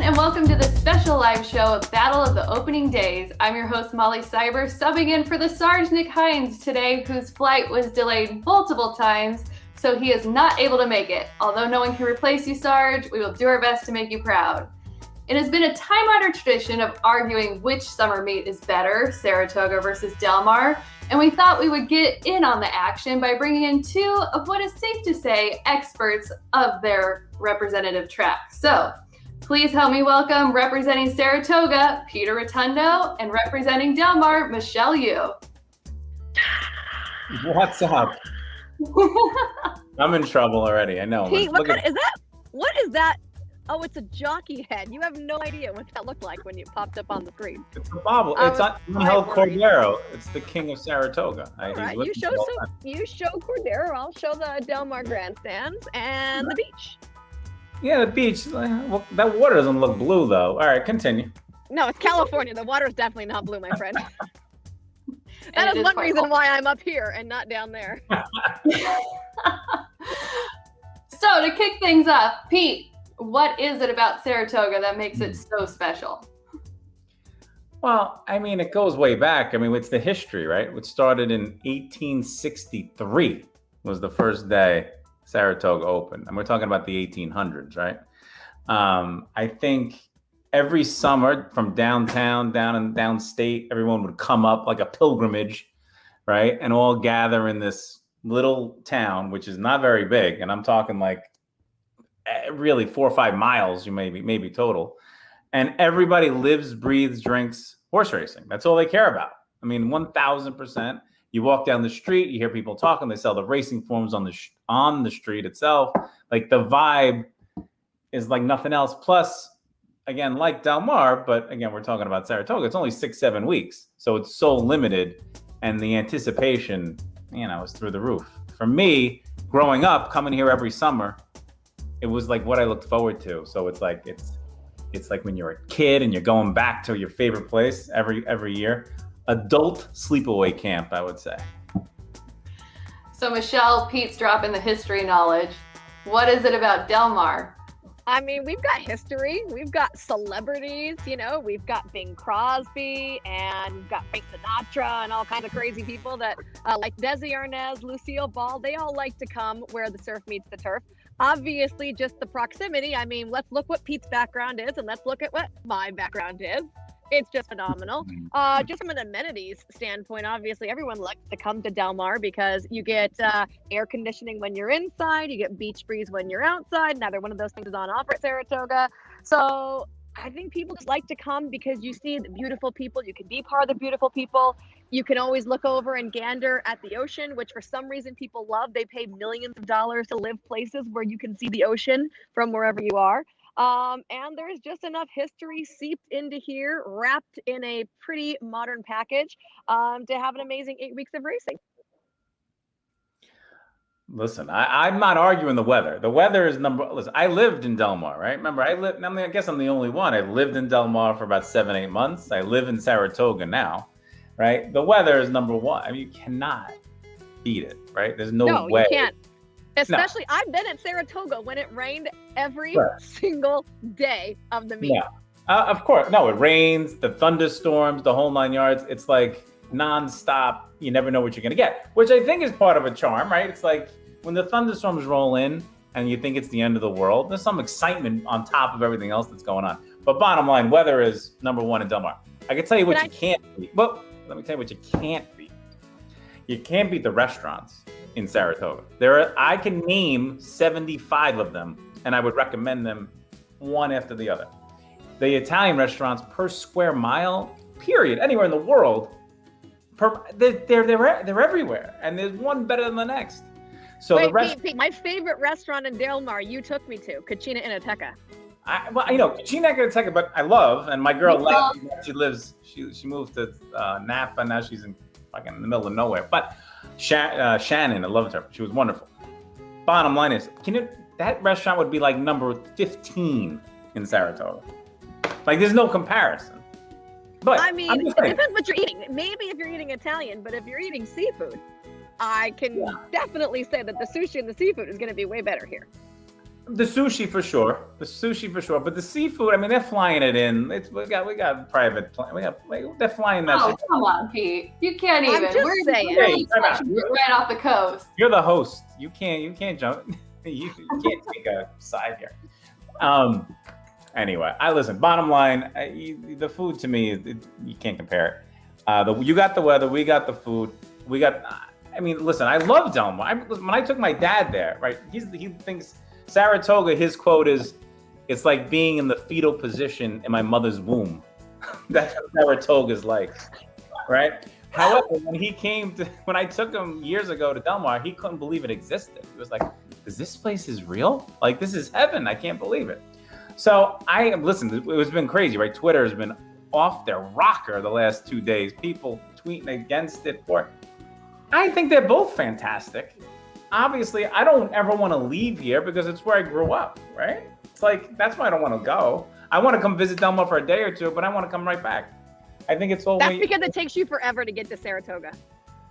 and welcome to the special live show of Battle of the Opening Days. I'm your host, Molly Cyber, subbing in for the Sarge Nick Hines today, whose flight was delayed multiple times, so he is not able to make it. Although no one can replace you, Sarge, we will do our best to make you proud. It has been a time-honored tradition of arguing which summer meet is better, Saratoga versus Del Mar, and we thought we would get in on the action by bringing in two of what is safe to say experts of their representative track. So, please help me welcome representing Saratoga, Peter Rotundo, and representing Del Mar, Michelle Yu. What's up? I'm in trouble already. I know. Pete, what is that? What is that? Oh, it's a jockey head. You have no idea what that looked like when you popped up on the screen. It's a bobble. It's Angel Cordero. It's the king of Saratoga. All right, you show Cordero. I'll show the Del Mar grandstands and the beach. Yeah, the beach. Well, that water doesn't look blue, though. All right, continue. No, it's California. The water is definitely not blue, my friend. That is one reason why I'm up here and not down there. So, to kick things off, Pete, what is it about Saratoga that makes it so special? Well, I mean, it goes way back. I mean, it's the history, right? It started in 1863 was the first day Saratoga opened. And we're talking about the 1800s, right? I think every summer from downtown, down and downstate, everyone would come up like a pilgrimage, right? And all gather in this little town, which is not very big. And I'm talking like really 4 or 5 miles, maybe total. And everybody lives, breathes, drinks horse racing. That's all they care about. I mean, 1000%. You walk down the street, you hear people talking. They sell the racing forms on the street itself. Like the vibe is like nothing else. Plus, again, like Del Mar, but again, we're talking about Saratoga. It's only 6-7 weeks, so it's so limited, and the anticipation, is through the roof. For me, growing up, coming here every summer, it was like what I looked forward to. So it's like when you're a kid and you're going back to your favorite place every year. Adult sleepaway camp, I would say. So Michelle, Pete's dropping the history knowledge. What is it about Del Mar? I mean, we've got history. We've got celebrities, we've got Bing Crosby, and we've got Frank Sinatra and all kinds of crazy people that like Desi Arnaz, Lucille Ball, they all like to come where the surf meets the turf. Obviously, just the proximity. I mean, let's look what Pete's background is, and let's look at what my background is. It's just phenomenal. Just from an amenities standpoint, obviously, everyone likes to come to Del Mar because you get air conditioning when you're inside, you get beach breeze when you're outside. Neither one of those things is on offer at Saratoga. So I think people just like to come because you see the beautiful people. You can be part of the beautiful people. You can always look over and gander at the ocean, which for some reason people love. They pay millions of dollars to live places where you can see the ocean from wherever you are. And there's just enough history seeped into here, wrapped in a pretty modern package, to have an amazing 8 weeks of racing. Listen, I'm not arguing the weather. The weather is listen, I lived in Del Mar, right? Remember, I guess I'm the only one. I've lived in Del Mar for about 7-8 months. I live in Saratoga now, right? The weather is number one. I mean, you cannot beat it, right? There's no way. You can't. Especially, no. I've been at Saratoga when it rained every single day of the meet. Yeah, of course. No, it rains, the thunderstorms, the whole 9 yards. It's like nonstop. You never know what you're going to get, which I think is part of a charm, right? It's like when the thunderstorms roll in and you think it's the end of the world, there's some excitement on top of everything else that's going on. But bottom line, weather is number one in Del Mar. I can tell you what you can't beat. Well, let me tell you what you can't beat. You can't beat the restaurants in Saratoga. I can name 75 of them, and I would recommend them one after the other. The Italian restaurants per square mile, period, anywhere in the world, they're everywhere, and there's one better than the next. So Pete, my favorite restaurant in Del Mar, you took me to Cucina Enoteca. Cucina Enoteca, but I love, and my girl left. She moved to Napa, now she's in the middle of nowhere. But Shannon, I loved her. She was wonderful. Bottom line is, that restaurant would be like number 15 in Saratoga. Like, there's no comparison. But I mean, it depends what you're eating. Maybe if you're eating Italian, but if you're eating seafood, I can definitely say that the sushi and the seafood is going to be way better here. The sushi for sure. But the seafood, I mean, they're flying it in. We got private plane. They're flying that Oh, shit. come on, Pete. You can't I'm even. just We're saying. literally Hey, time out. touching it right off the coast. You're the host. You can't jump. You can't take a side here. Anyway, listen. Bottom line, the food to me, you can't compare it. You got the weather, we got the food, we got. I mean, listen. I love Del Mar. When I took my dad there, right? He thinks Saratoga. His quote is, "It's like being in the fetal position in my mother's womb." That's what Saratoga's like, right? However, when I took him years ago to Del Mar, he couldn't believe it existed. He was like, "Is this place is real? Like, this is heaven. I can't believe it." So listen, it's been crazy, right? Twitter has been off their rocker the last 2 days. People tweeting against it I think they're both fantastic. Obviously, I don't ever want to leave here because it's where I grew up, right? It's like, that's why I don't want to go. I want to come visit Del Mar for a day or two, but I want to come right back. I think it's That's because it takes you forever to get to Saratoga.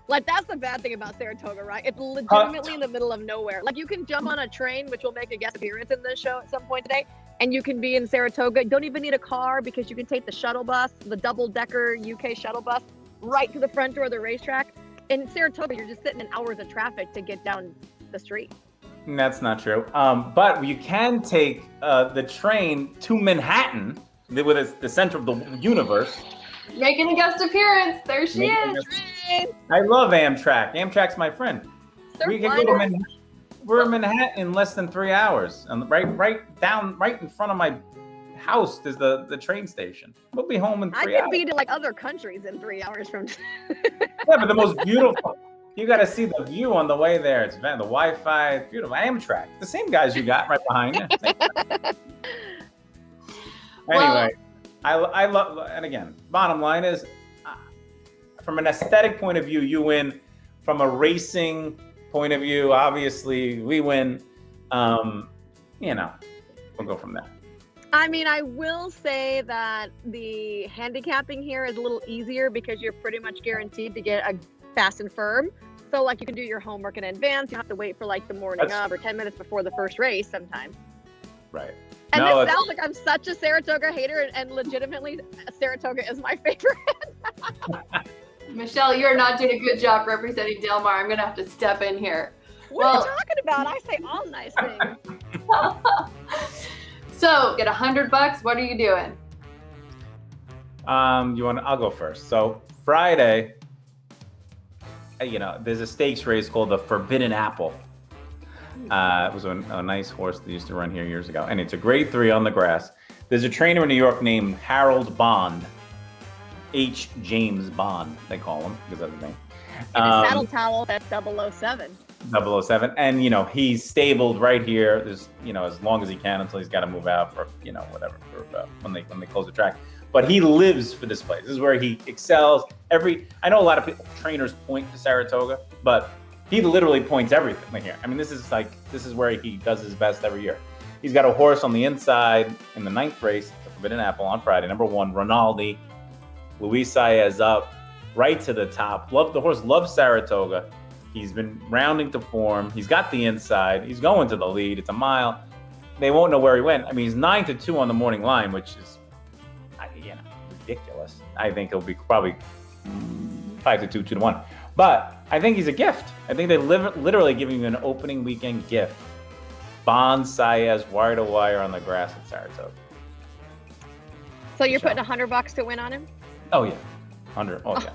Like, that's the bad thing about Saratoga, right? It's legitimately in the middle of nowhere. Like, you can jump on a train, which will make a guest appearance in this show at some point today, and you can be in Saratoga. You don't even need a car because you can take the shuttle bus, the double-decker UK shuttle bus, right to the front door of the racetrack. In Saratoga, you're just sitting in hours of traffic to get down the street. That's not true. But you can take the train to Manhattan, with the center of the universe. Making a guest appearance. There she is. I love Amtrak. Amtrak's my friend. We can go to Manhattan. We're in Manhattan in less than 3 hours, and right in front of my house is the train station. We'll be home in 3 hours. I could be to like other countries in 3 hours from. Yeah, but the most beautiful. You got to see the view on the way there. It's the Wi-Fi. It's beautiful. Amtrak. The same guys you got right behind you. Anyway, I love. And again, bottom line is, from an aesthetic point of view, you win. From a racing point of view, obviously we win. We'll go from there. I mean, I will say that the handicapping here is a little easier because you're pretty much guaranteed to get a fast and firm. So, like, you can do your homework in advance. You don't have to wait for, like, the morning of or 10 minutes before the first race sometimes. Right. And this sounds like I'm such a Saratoga hater, and legitimately, Saratoga is my favorite. Michelle, you're not doing a good job representing Del Mar. I'm going to have to step in here. What are you talking about? I say all nice things. So, get $100. What are you doing? I'll go first. So Friday, there's a stakes race called the Forbidden Apple. It was a nice horse that used to run here years ago, and it's a grade 3 on the grass. There's a trainer in New York named Harold Bond, H. James Bond, they call him because that's his name. And a saddle towel, that's 007. 007, and he's stabled right here. There's as long as he can until he's got to move out for whatever when they close the track. But he lives for this place. This is where he excels. I know a lot of trainers point to Saratoga, but he literally points everything here. I mean, this is where he does his best every year. He's got a horse on the inside in the 9th race, the Forbidden Apple on Friday. Number 1, Rinaldi. Luis Saez up right to the top. The horse loves Saratoga. He's been rounding to form. He's got the inside. He's going to the lead. It's a mile. They won't know where he went. I mean, he's 9-2 on the morning line, which is, ridiculous. I think he'll be probably 5-2, 2-1. But I think he's a gift. I think they literally giving you an opening weekend gift. Bond Saez wire to wire on the grass at Saratoga. So you're putting $100 to win on him? Oh yeah, 100. Oh yeah,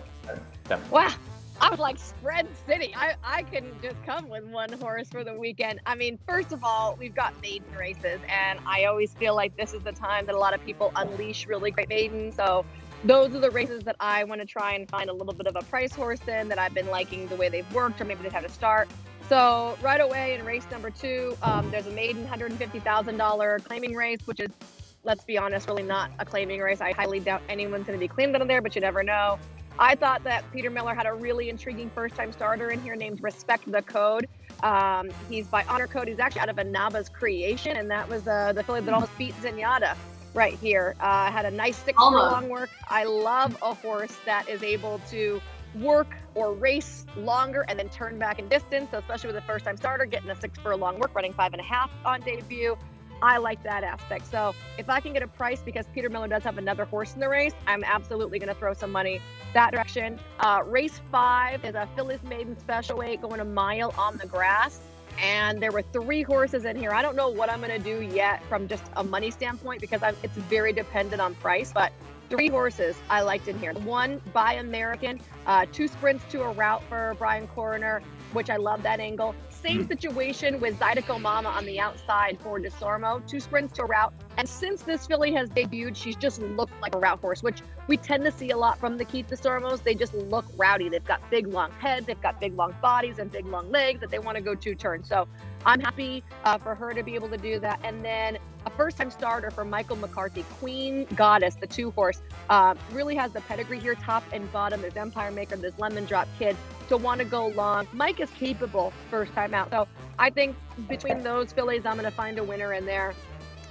definitely. Wow. I was like, spread city. I couldn't just come with one horse for the weekend. I mean, first of all, we've got maiden races, and I always feel like this is the time that a lot of people unleash really great maidens. So those are the races that I want to try and find a little bit of a price horse in that I've been liking the way they've worked, or maybe they've had to start. So right away in race number 2, there's a maiden $150,000 claiming race, which is, let's be honest, really not a claiming race. I highly doubt anyone's going to be claimed on there, but you never know. I thought that Peter Miller had a really intriguing first-time starter in here named Respect the Code. He's by Honor Code. He's actually out of a Nava's creation, and that was the filly that almost beat Zenyatta right here. Had a nice 6 furlong work. I love a horse that is able to work or race longer and then turn back in distance. So especially with a first-time starter, getting a 6 furlong work, running 5.5 on debut. I like that aspect. So if I can get a price, because Peter Miller does have another horse in the race, I'm absolutely going to throw some money that direction. Race 5 is a Phyllis Maiden special weight going a mile on the grass. And there were 3 horses in here. I don't know what I'm going to do yet from just a money standpoint, because it's very dependent on price, but 3 horses I liked in here. 1 by American, 2 sprints to a route for Brian Coroner, which I love that angle. Same situation with Zydeco Mama on the outside for DeSormo, 2 sprints to a route. And since this filly has debuted, she's just looked like a route horse, which we tend to see a lot from the Keith DeSormos. They just look rowdy. They've got big, long heads. They've got big, long bodies and big, long legs that they want to go 2 turns. So I'm happy for her to be able to do that. And then a first-time starter for Michael McCarthy, Queen Goddess, the 2 horse, really has the pedigree here, top and bottom. There's Empire Maker, there's Lemon Drop Kid to want to go long. Mike is capable first time out. So I think between those fillies, I'm going to find a winner in there.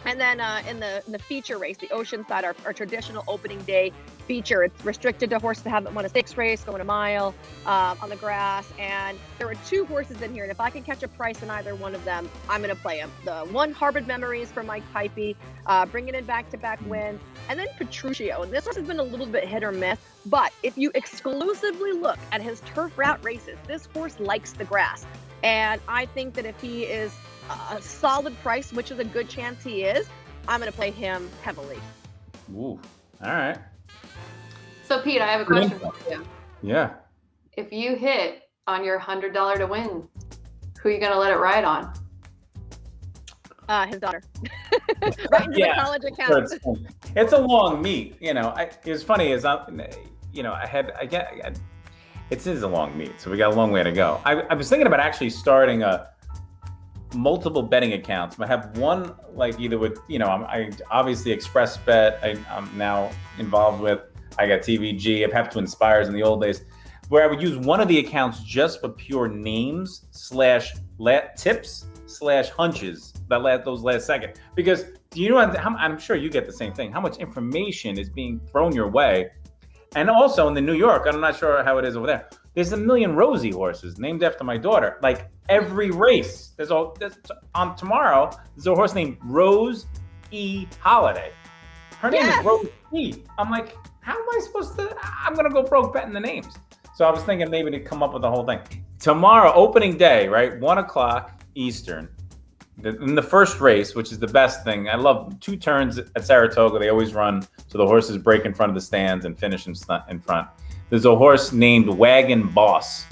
And then in the feature race, the Oceanside, our traditional opening day feature, it's restricted to horses that haven't won a 6 race, going a mile on the grass. And there are 2 horses in here. And if I can catch a price in either one of them, I'm going to play them. The 1, Harbored Memories for Mike Pipey, bringing in back-to-back wins. And then Petruchio. And this horse has been a little bit hit or miss. But if you exclusively look at his turf route races, this horse likes the grass. And I think that if he is a solid price, which is a good chance he is, I'm going to play him heavily. Ooh, all right. So, Pete, I have a question for you. Yeah. If you hit on your $100 to win, who are you going to let it ride on? His daughter. Right into the college account. It's a long meet. You know, it was funny is it is a long meet, so we got a long way to go. I was thinking about actually starting multiple betting accounts. I have one, like, either with, I obviously Express Bet, I'm now involved with. I got TVG, I've had to Inspires in the old days, where I would use one of the accounts just for pure names / tips / hunches those last second. Because I'm sure you get the same thing, how much information is being thrown your way. And also in the New York, I'm not sure how it is over there, there's a million Rosie horses named after my daughter. Like every race, on tomorrow, there's a horse named Rose E. Holiday. Her name is Rose E. I'm like, how am I supposed to? I'm going to go broke betting the names. So I was thinking maybe to come up with the whole thing. Tomorrow, opening day, right? 1:00 Eastern. In the first race, which is the best thing. I love 2 turns at Saratoga. They always run so the horses break in front of the stands and finish in front. There's a horse named Wagon Boss,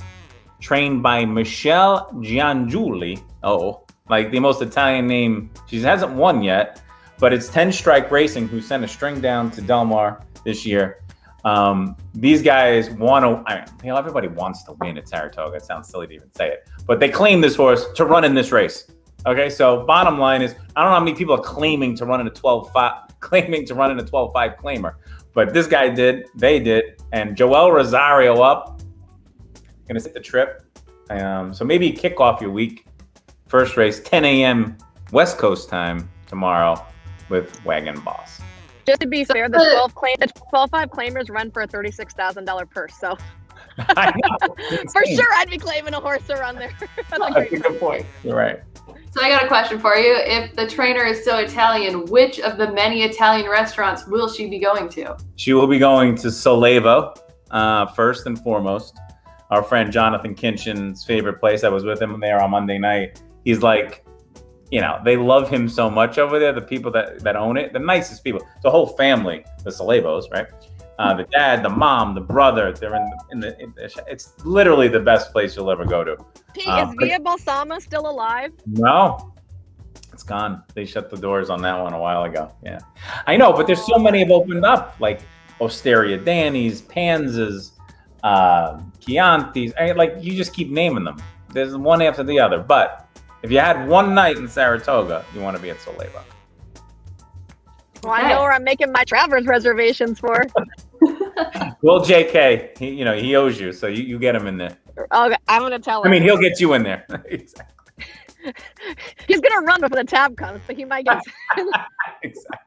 trained by Michelle Giangiuli. Oh, like the most Italian name. She hasn't won yet, but it's 10 Strike Racing, who sent a string down to Del Mar this year. These guys want to, everybody wants to win at Saratoga. It sounds silly to even say it, but they claim this horse to run in this race. Okay, so bottom line is, I don't know how many people are claiming to run in a 12.5 claimer, but this guy did, they did, and Joel Rosario up, gonna sit the trip. So maybe kick off your week. First race, 10 a.m. West Coast time tomorrow with Wagon Boss. Just to be fair, the 12.5 claimers run for a $36,000 purse. So for sure, I'd be claiming a horse around there. That's a good point. You're right. So I got a question for you. If the trainer is so Italian, which of the many Italian restaurants will she be going to? She will be going to Solevo, first and foremost. Our friend Jonathan Kinchin's favorite place. I was with him there on Monday night. He's like, they love him so much over there. The people that own it, the nicest people. It's a whole family, the Solevos, right? The dad, the mom, the brother. They're it's literally the best place you'll ever go to. Pete, is Via Balsama still alive? No, it's gone. They shut the doors on that one a while ago. Yeah, I know, but there's so many have opened up, like Osteria Danny's, Panza's, Chianti's. You just keep naming them. There's one after the other. But if you had one night in Saratoga, you want to be at Solevo. Well, I know where I'm making my travelers reservations for. Well, JK, he owes you, so you get him in there. Okay, I'm gonna tell him. I mean, he'll get you in there. Exactly. He's gonna run before the tab comes, but he might get. Exactly.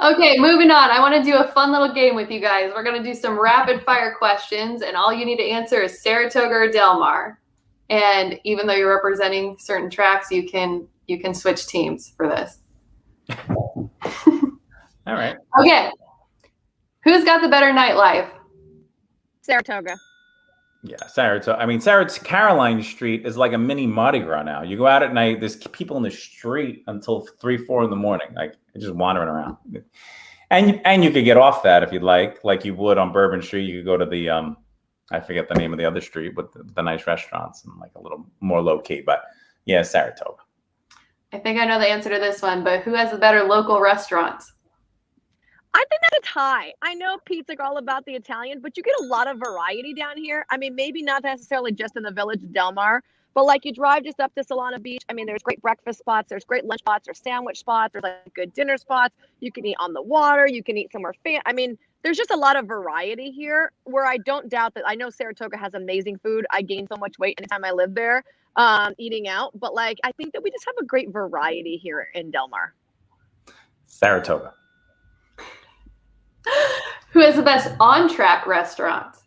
Okay, moving on. I want to do a fun little game with you guys. We're going to do some rapid fire questions, and all you need to answer is Saratoga or Del Mar. And even though you're representing certain tracks, you can switch teams for this. All right. Okay. Who's got the better nightlife? Saratoga. Yeah, Saratoga. I mean, Caroline Street is like a mini Mardi Gras now. You go out at night, there's people in the street until 3, 4 in the morning, like just wandering around. And you could get off that if you'd like you would on Bourbon Street. You could go to the I forget the name of the other street with the nice restaurants and like a little more low key. But yeah, Saratoga. I think I know the answer to this one, but who has the better local restaurants? I think that's a tie. I know Pete's like all about the Italian, but you get a lot of variety down here. I mean, maybe not necessarily just in the village of Del Mar, but like you drive just up to Solana Beach. I mean, there's great breakfast spots, there's great lunch spots, there's sandwich spots, there's like good dinner spots. You can eat on the water, you can eat somewhere I mean, there's just a lot of variety here where I don't doubt that. I know Saratoga has amazing food. I gained so much weight anytime I lived there eating out, but like I think that we just have a great variety here in Del Mar. Saratoga. Who has the best on-track restaurants?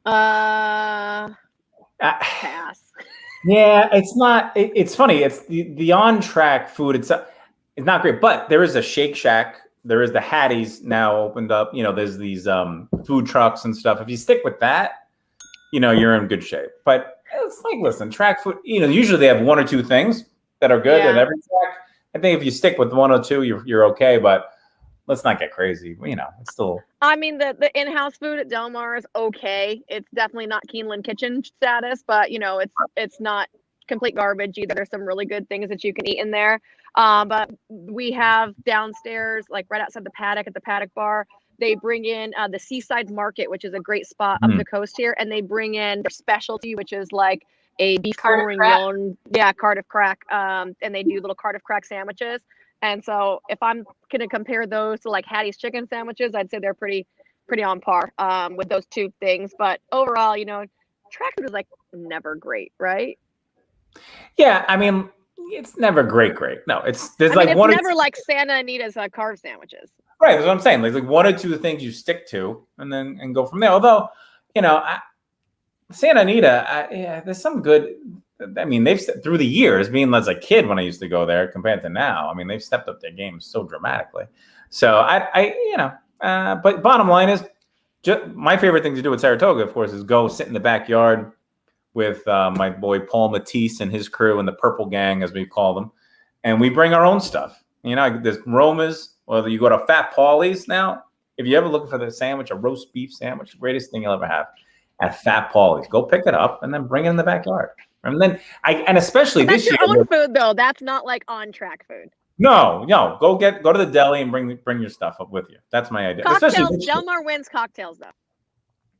Pass. Yeah, it's not. It's funny. It's the on-track food. It's not great, but there is a Shake Shack. There is the Hattie's now opened up. You know, there's these food trucks and stuff. If you stick with that, you know, you're in good shape. But it's like, listen, track food. You know, usually they have 1 or 2 things that are good at every track. I think if you stick with 1 or 2, you're okay. But let's not get crazy. You know, it's still. I mean, the in-house food at Del Mar is okay. It's definitely not Keeneland kitchen status, but you know, it's not complete garbage either. There's some really good things that you can eat in there. But we have downstairs, like right outside the paddock at the Paddock Bar, they bring in the Seaside Market, which is a great spot up the coast here, and they bring in their specialty, which is like a beef bourguignon, Cardiff crack, and they do little Cardiff crack sandwiches. And so if I'm going to compare those to like Hattie's chicken sandwiches, I'd say they're pretty on par with those 2 things. But overall, you know, track food is like never great, right? Yeah, I mean, it's never great. No, it's never like Santa Anita's carve sandwiches. Right, that's what I'm saying. Like 1 or 2 things you stick to, and go from there. Although, you know, Santa Anita, there's some good. I mean, they've through the years, being as a kid when I used to go there compared to now. I mean, they've stepped up their game so dramatically. So but bottom line is, my favorite thing to do at Saratoga, of course, is go sit in the backyard with my boy Paul Matisse and his crew and the Purple Gang, as we call them, and we bring our own stuff. You know, there's Roma's, or you go to Fat Paulie's now. If you're ever looking for the sandwich, a roast beef sandwich, the greatest thing you'll ever have at Fat Paulie's. Go pick it up and then bring it in the backyard. And then especially this year. That's your own food though. That's not like on-track food. No. Go to the deli and bring your stuff up with you. That's my idea. Cocktails. Del Mar wins cocktails though.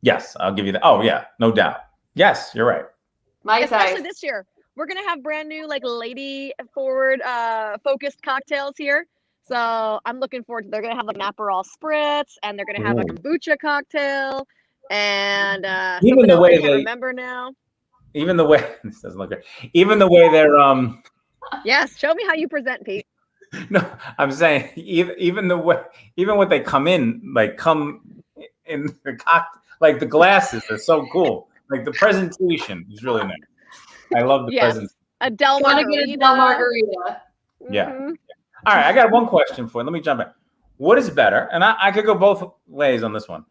Yes, I'll give you that. Oh yeah, no doubt. Yes, you're right. Especially this year, we're gonna have brand new like lady forward focused cocktails here. So I'm looking forward to. They're gonna have like an Aperol spritz, and they're gonna have a kombucha cocktail, and even the way they remember now. Even the way this doesn't look good. Even the way they're Yes, show me how you present, Pete. No, I'm saying even what they come in the like the glasses are so cool. Like the presentation is really nice. I love the presentation. A Del Margarita. Yeah. Mm-hmm. All right, I got one question for you. Let me jump in. What is better? And I could go both ways on this one.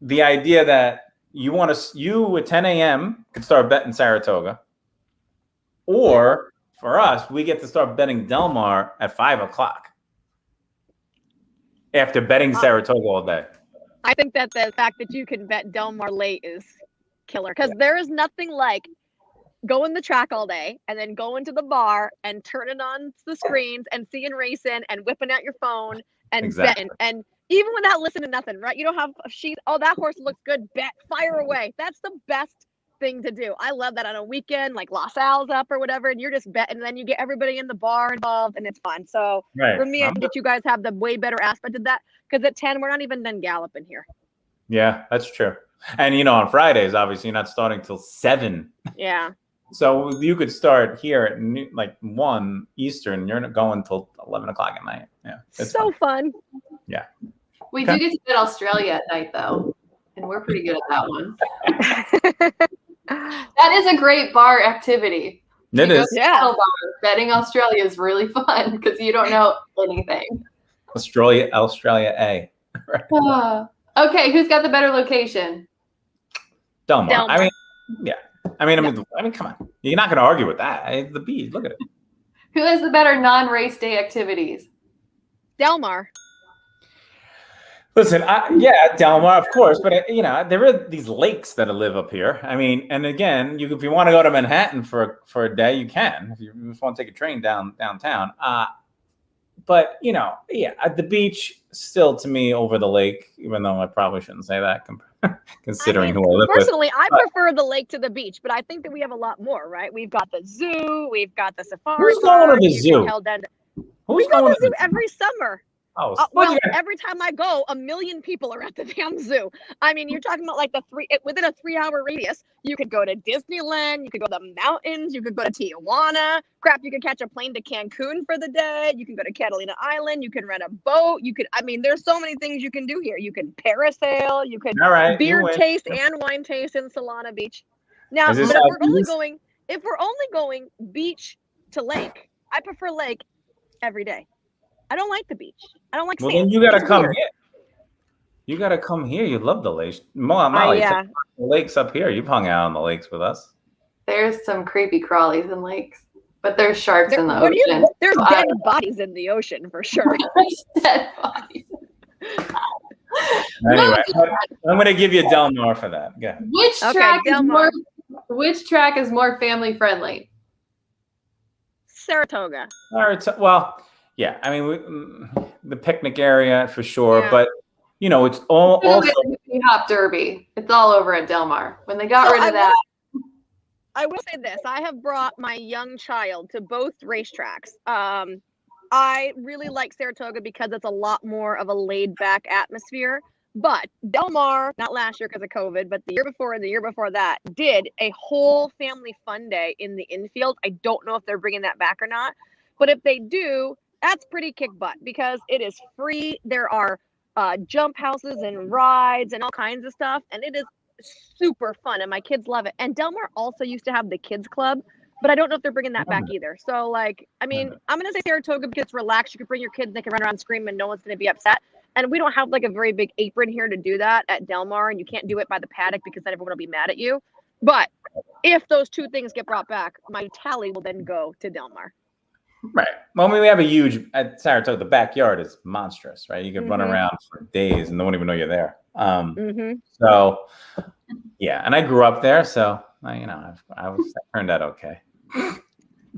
The idea that you at 10 a.m. can start betting Saratoga, or for us, we get to start betting Del Mar at 5 o'clock after betting Saratoga all day. I think that the fact that you can bet Del Mar late is killer, because there is nothing like going the track all day and then going to the bar and turning on the screens and seeing racing and whipping out your phone and betting. And even without listening to nothing, right? You don't have a sheet. Oh, that horse looks good. Bet, fire away. That's the best thing to do. I love that on a weekend, like La Salle's up or whatever, and you're just betting, and then you get everybody in the bar involved, and it's fun. So for me, I think you guys have the way better aspect of that, because at 10, we're not even done galloping here. Yeah, that's true. And, you know, on Fridays, obviously, you're not starting till 7. Yeah. So you could start here at like 1 Eastern. You're not going till 11 o'clock at night. Yeah, it's so fun. Yeah. We Okay. do get to hit Australia at night, though, and we're pretty good at that one. That is a great bar activity. It is. Yeah. Bar, betting Australia is really fun because you don't know anything. Australia A. Okay, who's got the better location? Del Mar. Del Mar. I mean, yeah. I mean, come on. You're not going to argue with that. It's the beach. Look at it. Who has the better non-race day activities? Del Mar. Listen, Del Mar, of course, but there are these lakes that live up here. I mean, and again, if you want to go to Manhattan for a day, you can. If you just want to take a train downtown, but the beach still to me over the lake, even though I probably shouldn't say that, considering who I live with. Personally, I prefer the lake to the beach, but I think that we have a lot more, right? We've got the zoo, we've got the safari. Who's going to the zoo? We go to the zoo every summer. Oh, well, every time I go, 1 million people are at the damn zoo. I mean, you're talking about like within a 3-hour radius. You could go to Disneyland, you could go to the mountains, you could go to Tijuana. Crap, you could catch a plane to Cancun for the day. You can go to Catalina Island. You can rent a boat. There's so many things you can do here. You can parasail. You could beer taste and wine taste in Solana Beach. Now, but if we're only going beach to lake, I prefer lake every day. I don't like the beach. I don't like sand. Well, then you got to come here. You got to come here. You love the lakes. Molly, the lakes up here. You've hung out on the lakes with us. There's some creepy crawlies in lakes, but there's sharks in the ocean. There's dead bodies in the ocean for sure. Dead bodies. Anyway, I'm going to give you Del Mar for that. Go ahead. Which track is more family friendly? Saratoga. Well, yeah, I mean, the picnic area for sure, but it's all also hop derby. It's all over at Del Mar. When they got rid of that. I will say this: I have brought my young child to both racetracks. I really like Saratoga because it's a lot more of a laid-back atmosphere. But Del Mar, not last year because of COVID, but the year before and the year before that, did a whole family fun day in the infield. I don't know if they're bringing that back or not, but if they do, that's pretty kick butt because it is free. There are jump houses and rides and all kinds of stuff. And it is super fun. And my kids love it. And Del Mar also used to have the kids club, but I don't know if they're bringing that back either. So I'm going to say Saratoga because it's relaxed. You can bring your kids. They can run around and scream and no one's going to be upset. And we don't have like a very big apron here to do that at Del Mar. And you can't do it by the paddock because then everyone will be mad at you. But if those two things get brought back, my tally will then go to Del Mar. Right. Well, we have at Saratoga, the backyard is monstrous, right? You could run around for days and no one even know you're there. So, yeah. And I grew up there, so I turned out okay.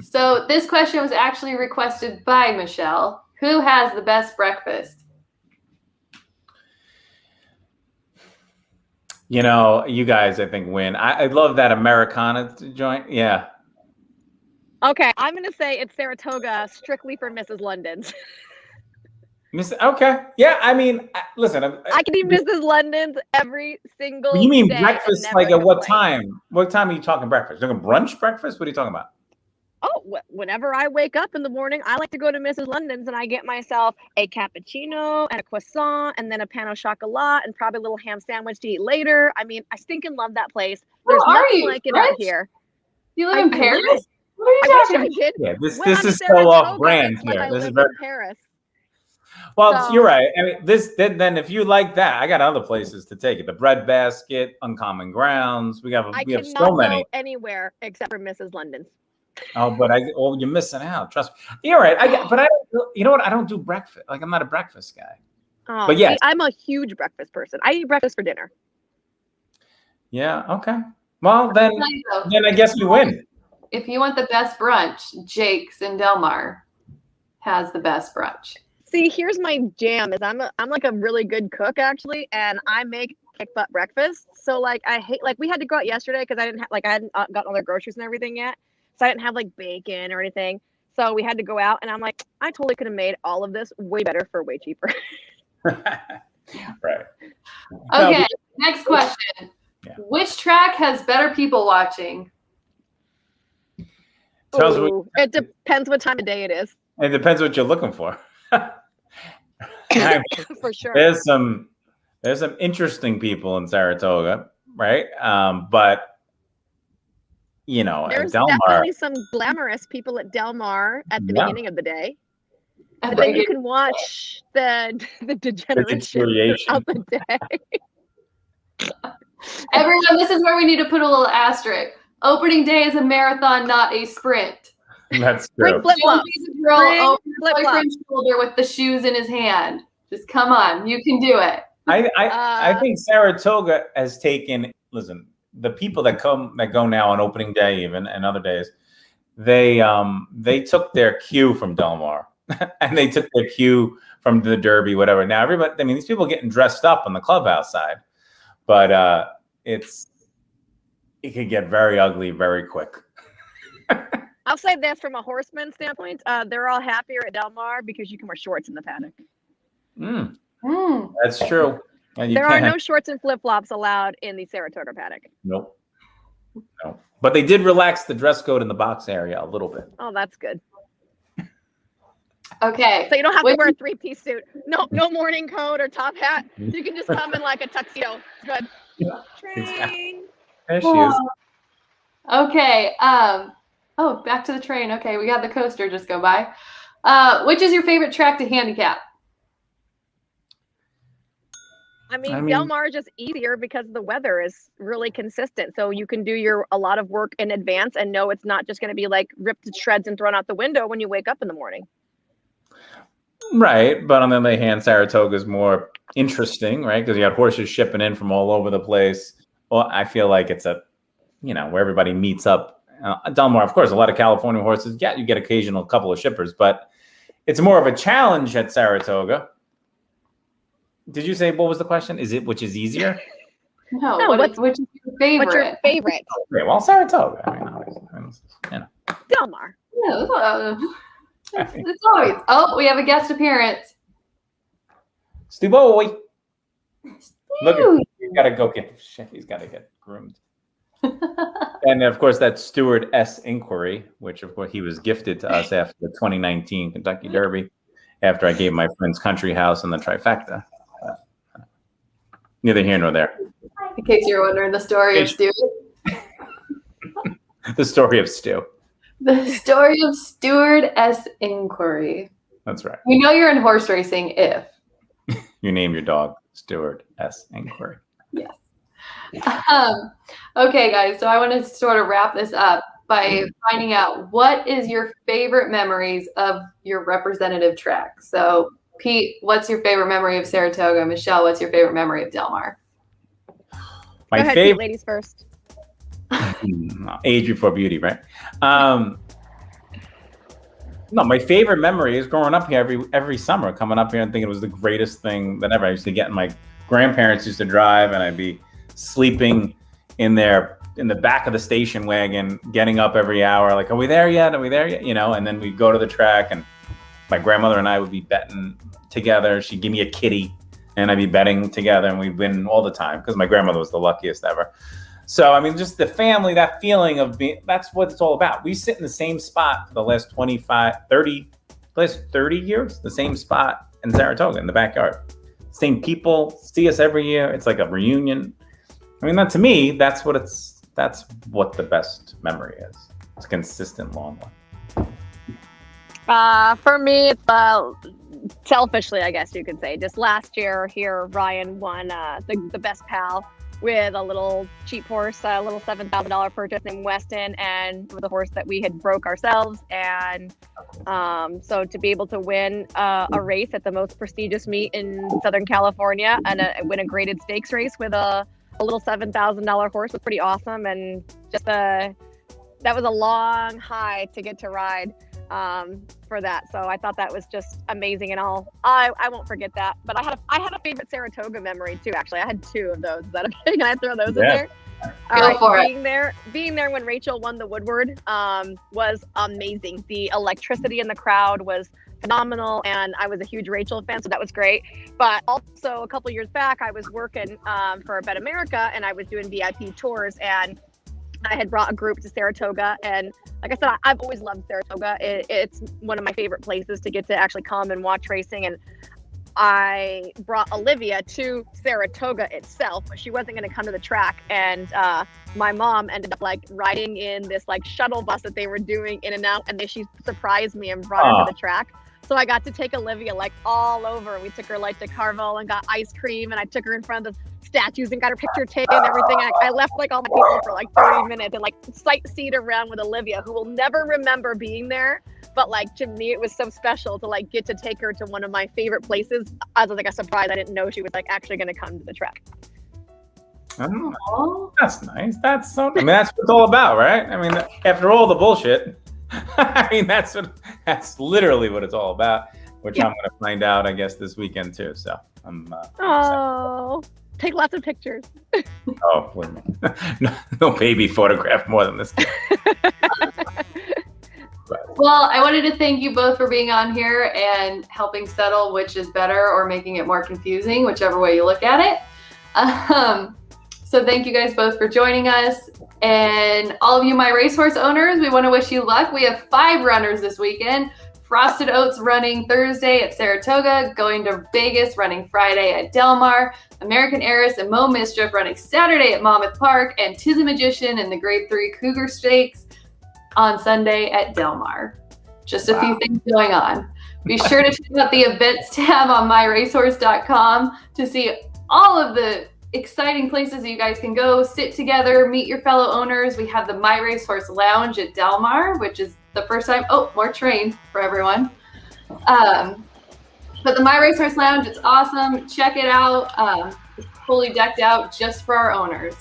So this question was actually requested by Michelle. Who has the best breakfast? You guys, I think, win. I love that Americana joint. Yeah. Okay, I'm going to say it's Saratoga strictly for Mrs. London's. Okay. Yeah, I mean, listen. I can eat Mrs. London's every single day. You mean breakfast like at what time? What time are you talking breakfast? You're talking brunch breakfast? What are you talking about? Oh, whenever I wake up in the morning, I like to go to Mrs. London's and I get myself a cappuccino and a croissant and then a pan au chocolat and probably a little ham sandwich to eat later. I mean, I stinking love that place. There's nothing like it out here. You live in Paris? What are you talking about? Yeah, this is so off brand here. This is very Paris. Well, you're right. I mean, then if you like that, I got other places to take it. The Bread Basket, Uncommon Grounds. We have so many. I cannot go anywhere except for Mrs. London's. Oh, but you're missing out. Trust me. You're right. You know what? I don't do breakfast. Like, I'm not a breakfast guy. Oh, but yes, I'm a huge breakfast person. I eat breakfast for dinner. Yeah. Okay. Well, then I guess we win. If you want the best brunch, Jake's in Del Mar has the best brunch. See, here's my jam: is I'm like a really good cook actually, and I make kick butt breakfast. So I hate we had to go out yesterday because I hadn't gotten all their groceries and everything yet, so I didn't have bacon or anything. So we had to go out, and I'm like, I totally could have made all of this way better for way cheaper. Right. Okay. Next question: which track has better people watching? Tells me Ooh, it depends what time of day it is. it depends what you're looking for. For sure. There's some interesting people in Saratoga, right? But There's at Del Mar, definitely some glamorous people at Del Mar at the beginning of the day. But then you can watch the degeneration throughout the day. Everyone, this is where we need to put a little asterisk. Opening day is a marathon, not a sprint. That's Bring true. flip-flops. Don't be the girl Bring over your flip-flops. boyfriend's shoulder with the shoes in his hand. Just come on, you can do it. I think Saratoga has taken. Listen, the people that go now on opening day, even and other days, they took their cue from Del Mar, and they took their cue from the Derby, whatever. Now everybody, I mean, these people getting dressed up on the clubhouse side, but it could get very ugly very quick. I'll say this from a horseman standpoint, they're all happier at Del Mar because you can wear shorts in the paddock. That's true. And there are no shorts and flip-flops allowed in the Saratoga paddock. Nope. No. But they did relax the dress code in the box area a little bit. Oh, that's good. Okay. So you don't have to wear a three-piece suit. No morning coat or top hat. You can just come in like a tuxedo. Good. Train. There she is. Okay. Back to the train. Okay, we got the coaster just go by. Which is your favorite track to handicap? I mean, Del Mar is just easier because the weather is really consistent. So you can do a lot of work in advance and know it's not just going to be like ripped to shreds and thrown out the window when you wake up in the morning. Right. But on the other hand, Saratoga is more interesting, right? Because you have horses shipping in from all over the place. Well, I feel like it's where everybody meets up. Del Mar, of course, a lot of California horses. Yeah, you get occasional couple of shippers, but it's more of a challenge at Saratoga. Did you say, what was the question? Which is easier? No, which is your favorite? What's your favorite? Okay, well, Saratoga. Del Mar. Yeah, it's always. Oh, we have a guest appearance. Stu boy. Look at he's got to go get shit. He's got to get groomed. And of course, that Stewart S. inquiry, which of course he was gifted to us after the 2019 Kentucky Derby, after I gave my friend's country house in the trifecta. Neither here nor there. In case you're wondering, the story of Stu. The story of Stu. The story of Stewart S. inquiry. That's right. You know you're in horse racing if you name your dog Stewart S. inquiry. Yes. Okay, guys. So I want to sort of wrap this up by finding out what is your favorite memories of your representative track. So, Pete, what's your favorite memory of Saratoga? Michelle, what's your favorite memory of Del Mar? My Go ahead, favorite, Pete, ladies first. Age before beauty, right? No, my favorite memory is growing up here every summer, coming up here and thinking it was the greatest thing that ever. I used to get my grandparents used to drive, and I'd be sleeping in the back of the station wagon, getting up every hour, like, are we there yet? Are we there yet? And then we'd go to the track, and my grandmother and I would be betting together. She'd give me a kitty, and I'd be betting together, and we'd win all the time because my grandmother was the luckiest ever. So, I mean, just the family, that feeling of that's what it's all about. We sit in the same spot for the last 30 years, the same spot in Saratoga in the backyard. Same people see us every year. It's like a reunion. I mean, to me, that's what the best memory is. It's a consistent long one. For me, it's selfishly, I guess you could say. Just last year here, Ryan won the best pal with a little cheap horse, a little $7,000 purchase named Weston, and with a horse that we had broke ourselves. And so to be able to win a race at the most prestigious meet in Southern California and win a graded stakes race with a little $7,000 horse was pretty awesome. And just that was a long high to get to ride for that. So I thought that was just amazing, and I won't forget that. But I had a favorite Saratoga memory too. Actually, I had two of those. Is that okay? Can I throw those in there? Go for it. Being there when Rachel won the Woodward was amazing. The electricity in the crowd was phenomenal, and I was a huge Rachel fan, so that was great. But also a couple years back, I was working for Bet America, and I was doing VIP tours, and I had brought a group to Saratoga, and like I said, I've always loved Saratoga. It's one of my favorite places to get to actually come and watch racing. And I brought Olivia to Saratoga itself, but she wasn't going to come to the track. And my mom ended up like riding in this like shuttle bus that they were doing in and out, and then she surprised me and brought her to the track. So I got to take Olivia like all over. We took her like to Carvel and got ice cream, and I took her in front of the statues and got her picture taken and everything. I left like all my people for like 30 minutes and like sightseed around with Olivia, who will never remember being there. But like to me, it was so special to like get to take her to one of my favorite places. I was like a surprise. I didn't know she was like actually going to come to the track. Oh, that's nice. That's so. I mean, that's what it's all about, right? I mean, after all the bullshit, I mean, that's literally what it's all about. Which I'm going to find out, I guess, this weekend too. So I'm. Take lots of pictures. Oh, wait a minute. No baby photograph more than this. Well, I wanted to thank you both for being on here and helping settle which is better or making it more confusing, whichever way you look at it. So thank you guys both for joining us. And all of you, my racehorse owners, we want to wish you luck. We have 5 runners this weekend. Frosted Oats running Thursday at Saratoga, going to Vegas running Friday at Del Mar, American Heiress and Mo Mischief running Saturday at Monmouth Park, and Tis a Magician in the Grade 3 Cougar Stakes on Sunday at Del Mar. Just a few things going on. Be sure to check out the events tab on myracehorse.com to see all of the exciting places you guys can go, sit together, meet your fellow owners. We have the My Racehorse Lounge at Del Mar, which is the first time. Oh, more train for everyone. But the My Racehorse Lounge, it's awesome. Check it out. It's fully decked out just for our owners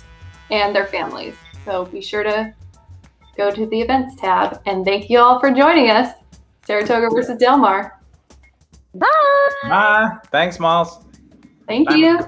and their families. So be sure to go to the events tab. And thank you all for joining us. Saratoga versus Del Mar. Bye. Bye. Thanks, Miles. Thank you.